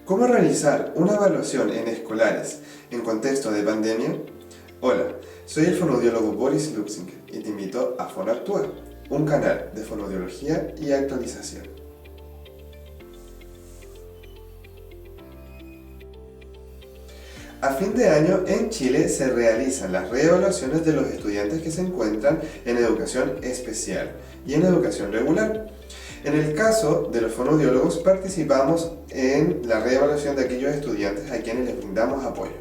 ¿Cómo realizar una evaluación en escolares en contexto de pandemia? Hola, soy el fonoaudiólogo Boris Lupsink y te invito a FonoActúa, un canal de fonoaudiología y actualización. A fin de año en Chile se realizan las reevaluaciones de los estudiantes que se encuentran en educación especial y en educación regular. En el caso de los fonoaudiólogos participamos en la reevaluación de aquellos estudiantes a quienes les brindamos apoyo.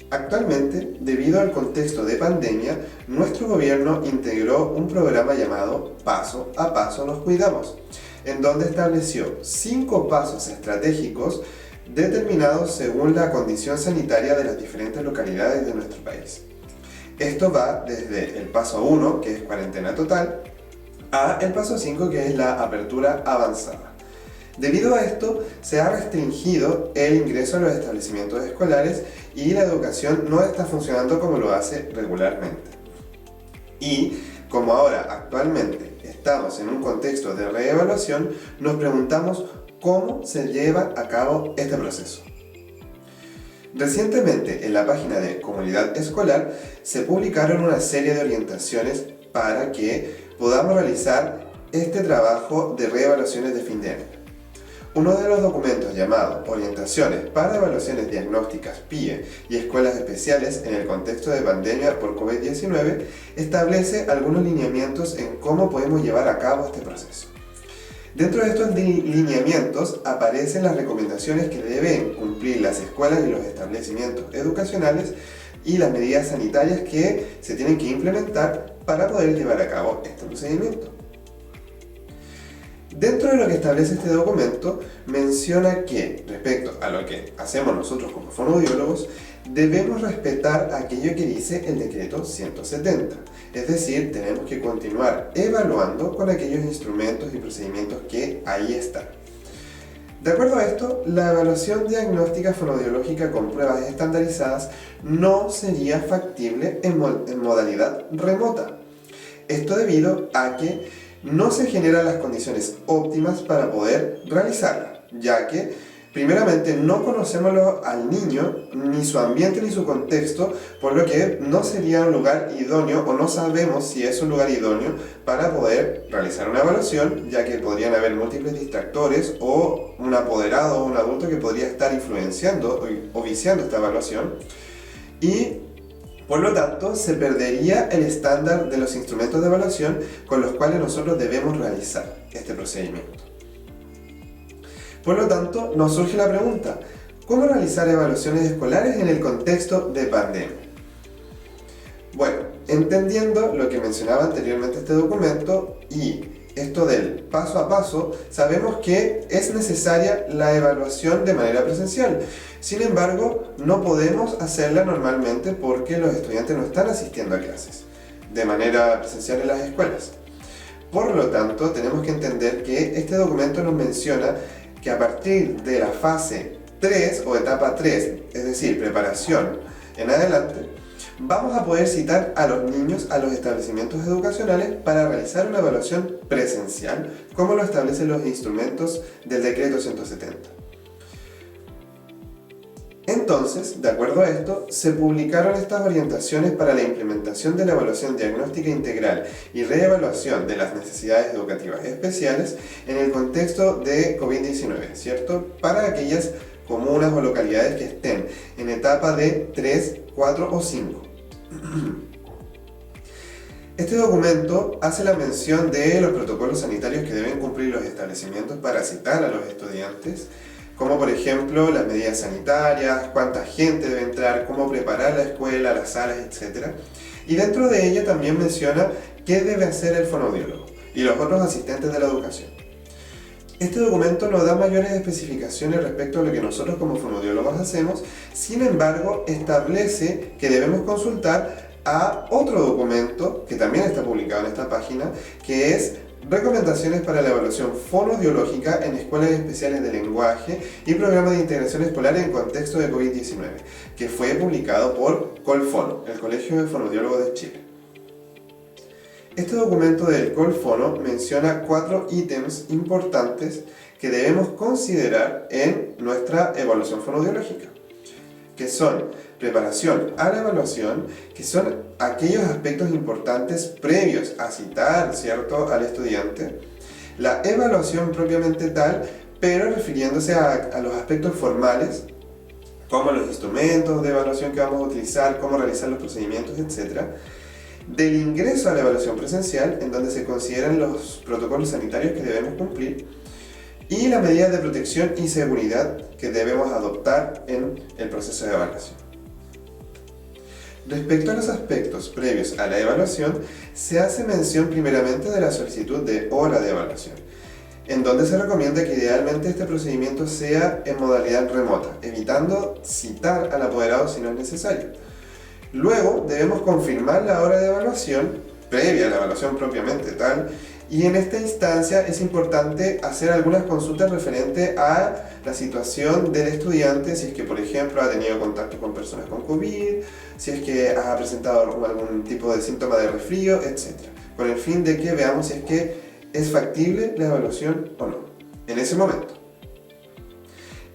Actualmente, debido al contexto de pandemia, nuestro gobierno integró un programa llamado Paso a Paso Nos Cuidamos, en donde estableció 5 pasos estratégicos determinados según la condición sanitaria de las diferentes localidades de nuestro país. Esto va desde el paso 1, que es cuarentena total, a el paso 5, que es la apertura avanzada. Debido a esto, se ha restringido el ingreso a los establecimientos escolares y la educación no está funcionando como lo hace regularmente. Y como ahora actualmente estamos en un contexto de reevaluación, nos preguntamos cómo se lleva a cabo este proceso. Recientemente en la página de Comunidad Escolar se publicaron una serie de orientaciones para que podamos realizar este trabajo de reevaluaciones de fin de año. Uno de los documentos llamado Orientaciones para Evaluaciones Diagnósticas PIE y Escuelas Especiales en el contexto de pandemia por COVID-19 establece algunos lineamientos en cómo podemos llevar a cabo este proceso. Dentro de estos lineamientos aparecen las recomendaciones que deben cumplir las escuelas y los establecimientos educacionales y las medidas sanitarias que se tienen que implementar para poder llevar a cabo este procedimiento. Dentro de lo que establece este documento, menciona que, respecto a lo que hacemos nosotros como fonoaudiólogos, debemos respetar aquello que dice el decreto 170. Es decir, tenemos que continuar evaluando con aquellos instrumentos y procedimientos que ahí están. De acuerdo a esto, la evaluación diagnóstica fonoaudiológica con pruebas estandarizadas no sería factible en modalidad remota. Esto debido a que no se generan las condiciones óptimas para poder realizarla, ya que primeramente no conocemos al niño, ni su ambiente ni su contexto, por lo que no sería un lugar idóneo o no sabemos si es un lugar idóneo para poder realizar una evaluación, ya que podrían haber múltiples distractores o un apoderado o un adulto que podría estar influenciando o viciando esta evaluación. Y por lo tanto, se perdería el estándar de los instrumentos de evaluación con los cuales nosotros debemos realizar este procedimiento. Por lo tanto, nos surge la pregunta, ¿cómo realizar evaluaciones escolares en el contexto de pandemia? Bueno, entendiendo lo que mencionaba anteriormente este documento y esto del paso a paso, sabemos que es necesaria la evaluación de manera presencial. Sin embargo, no podemos hacerla normalmente porque los estudiantes no están asistiendo a clases de manera presencial en las escuelas. Por lo tanto, tenemos que entender que este documento nos menciona que a partir de la fase 3 o etapa 3, es decir, preparación en adelante, vamos a poder citar a los niños a los establecimientos educacionales para realizar una evaluación presencial, como lo establecen los instrumentos del decreto 170. Entonces, de acuerdo a esto, se publicaron estas orientaciones para la implementación de la evaluación diagnóstica integral y reevaluación de las necesidades educativas especiales en el contexto de COVID-19, ¿cierto? Para aquellas comunas o localidades que estén en etapa de 3, 4 o 5. Este documento hace la mención de los protocolos sanitarios que deben cumplir los establecimientos para citar a los estudiantes, como por ejemplo las medidas sanitarias, cuánta gente debe entrar, cómo preparar la escuela, las salas, etc. Y dentro de ella también menciona qué debe hacer el fonoaudiólogo y los otros asistentes de la educación. Este documento no da mayores especificaciones respecto a lo que nosotros como fonoaudiólogos hacemos, sin embargo establece que debemos consultar a otro documento que también está publicado en esta página, que es Recomendaciones para la evaluación fonoaudiológica en escuelas especiales de lenguaje y programa de integración escolar en contexto de COVID-19, que fue publicado por Colfono, el Colegio de Fonoaudiólogos de Chile. Este documento del Colfono menciona 4 ítems importantes que que debemos considerar en nuestra evaluación fonoaudiológica, que son preparación a la evaluación, que son aquellos aspectos importantes previos a citar, ¿cierto?, al estudiante, la evaluación propiamente tal, pero refiriéndose a los aspectos formales, como los instrumentos de evaluación que vamos a utilizar, cómo realizar los procedimientos, etc. Del ingreso a la evaluación presencial, en donde se consideran los protocolos sanitarios que debemos cumplir, y las medidas de protección y seguridad que debemos adoptar en el proceso de evaluación. Respecto a los aspectos previos a la evaluación, se hace mención primeramente de la solicitud de hora de evaluación, en donde se recomienda que idealmente este procedimiento sea en modalidad remota, evitando citar al apoderado si no es necesario. Luego debemos confirmar la hora de evaluación, previa a la evaluación propiamente tal, y en esta instancia es importante hacer algunas consultas referentes a la situación del estudiante, si es que por ejemplo ha tenido contacto con personas con COVID, si es que ha presentado algún tipo de síntoma de resfrío, etc. Con el fin de que veamos si es que es factible la evaluación o no, en ese momento.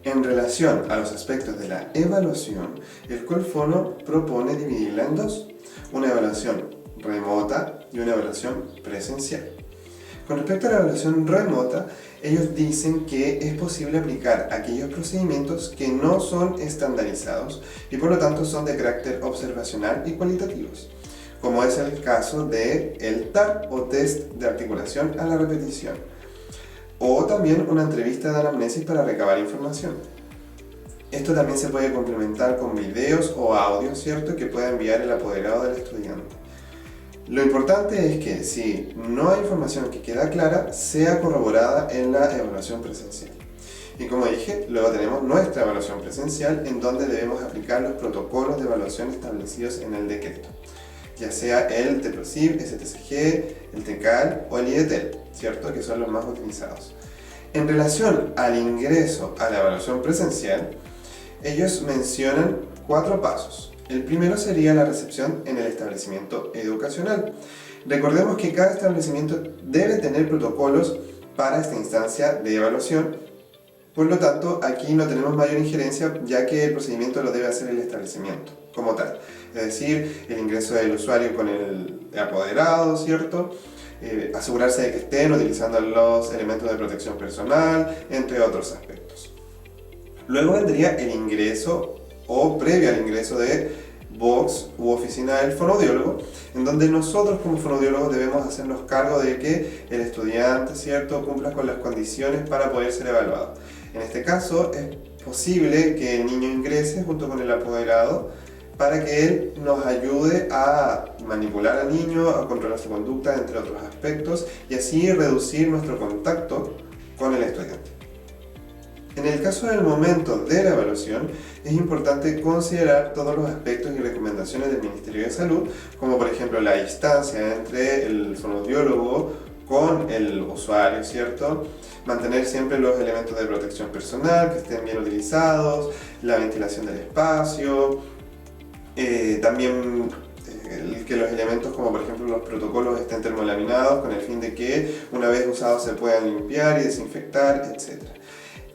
En relación a los aspectos de la evaluación, el Colfono propone dividirla en dos, una evaluación remota y una evaluación presencial. Con respecto a la evaluación remota, ellos dicen que es posible aplicar aquellos procedimientos que no son estandarizados y por lo tanto son de carácter observacional y cualitativos, como es el caso del TAR o test de articulación a la repetición, o también una entrevista de anamnesis para recabar información. Esto también se puede complementar con videos o audios, ¿cierto?, que pueda enviar el apoderado del estudiante. Lo importante es que si no hay información que queda clara, sea corroborada en la evaluación presencial. Y como dije, luego tenemos nuestra evaluación presencial, en donde debemos aplicar los protocolos de evaluación establecidos en el decreto, ya sea el TEPROSIB, STCG, el TECAL o el IDETEL, ¿cierto?, que son los más utilizados. En relación al ingreso a la evaluación presencial, ellos mencionan 4 pasos. El primero sería la recepción en el establecimiento educacional. Recordemos que cada establecimiento debe tener protocolos para esta instancia de evaluación. Por lo tanto, aquí no tenemos mayor injerencia, ya que el procedimiento lo debe hacer el establecimiento como tal. Es decir, el ingreso del usuario con el apoderado, ¿cierto? Asegurarse de que estén utilizando los elementos de protección personal, entre otros aspectos. Luego vendría el ingreso o previo al ingreso de box u oficina del fonoaudiólogo, en donde nosotros como fonoaudiólogos debemos hacernos cargo de que el estudiante, ¿cierto?, cumpla con las condiciones para poder ser evaluado. En este caso es posible que el niño ingrese junto con el apoderado para que él nos ayude a manipular al niño, a controlar su conducta, entre otros aspectos, y así reducir nuestro contacto con el estudiante. En el caso del momento de la evaluación, es importante considerar todos los aspectos y recomendaciones del Ministerio de Salud, como por ejemplo la distancia entre el fonoaudiólogo con el usuario, ¿cierto? Mantener siempre los elementos de protección personal, que estén bien utilizados, la ventilación del espacio, también que los elementos como por ejemplo los protocolos estén termolaminados con el fin de que una vez usados se puedan limpiar y desinfectar, etc.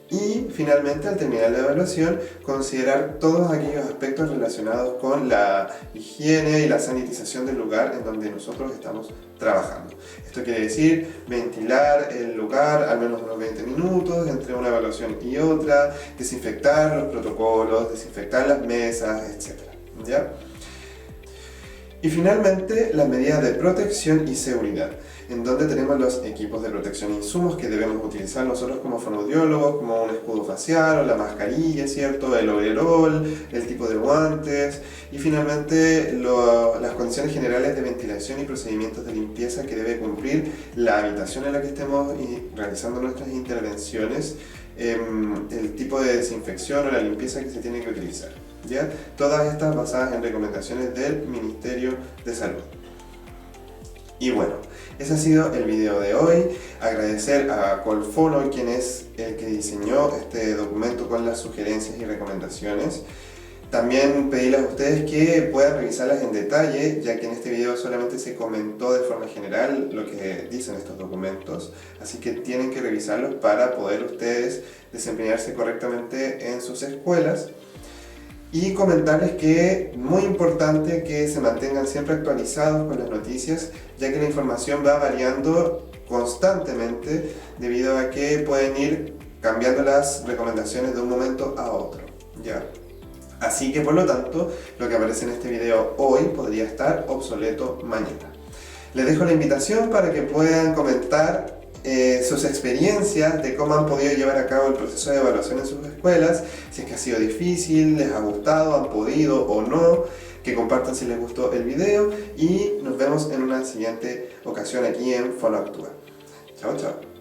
Y finalmente, al terminar la evaluación, considerar todos aquellos aspectos relacionados con la higiene y la sanitización del lugar en donde nosotros estamos trabajando. Esto quiere decir ventilar el lugar al menos unos 20 minutos entre una evaluación y otra, desinfectar los protocolos, desinfectar las mesas, etc. ¿Ya? Y finalmente, las medidas de protección y seguridad, en donde tenemos los equipos de protección e insumos que debemos utilizar nosotros como fonoaudiólogos, como un escudo facial o la mascarilla, ¿cierto?, el overol, el tipo de guantes, y finalmente las condiciones generales de ventilación y procedimientos de limpieza que debe cumplir la habitación en la que estemos realizando nuestras intervenciones, el tipo de desinfección o la limpieza que se tiene que utilizar, ¿ya? Todas estas basadas en recomendaciones del Ministerio de Salud. Y bueno, ese ha sido el video de hoy. Agradecer a Colfono, quien es el que diseñó este documento con las sugerencias y recomendaciones. También pedirles a ustedes que puedan revisarlas en detalle, ya que en este video solamente se comentó de forma general lo que dicen estos documentos, así que tienen que revisarlos para poder ustedes desempeñarse correctamente en sus escuelas. Y comentarles que es muy importante que se mantengan siempre actualizados con las noticias, ya que la información va variando constantemente debido a que pueden ir cambiando las recomendaciones de un momento a otro, ¿ya? Así que por lo tanto, lo que aparece en este video hoy podría estar obsoleto mañana. Les dejo la invitación para que puedan comentar sus experiencias de cómo han podido llevar a cabo el proceso de evaluación en sus escuelas, si es que ha sido difícil, les ha gustado, han podido o no, que compartan si les gustó el video y nos vemos en una siguiente ocasión aquí en Fono Actúa. Chao, chao.